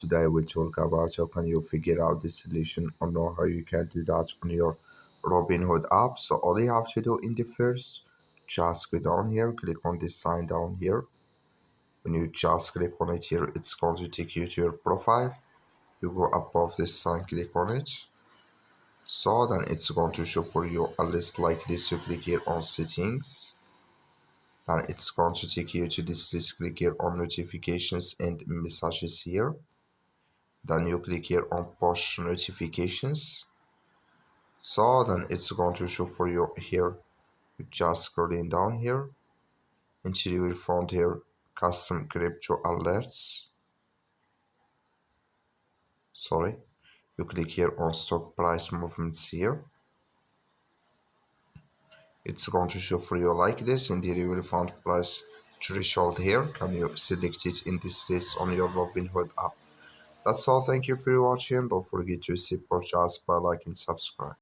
Today we'll talk about how can you figure out this solution or know how you can do that on your Robinhood app. So all you have to do in the first, just go down here, click on this sign down here. When you just click on it here, it's going to take you to your profile. You go above this sign, click on it. So then it's going to show for you a list like this. You click here on settings. Then it's going to take you to this list. Click here on notifications and messages here. Then you click here on push notifications. So then it's going to show for you here. You just scrolling down here until you will find here custom crypto alerts. Sorry, you click here on stock price movements here. It's going to show for you like this, and here you will find price threshold here. Can you select it in this list on your Robinhood app? That's all. Thank you for watching. Don't forget to support us by liking and subscribe.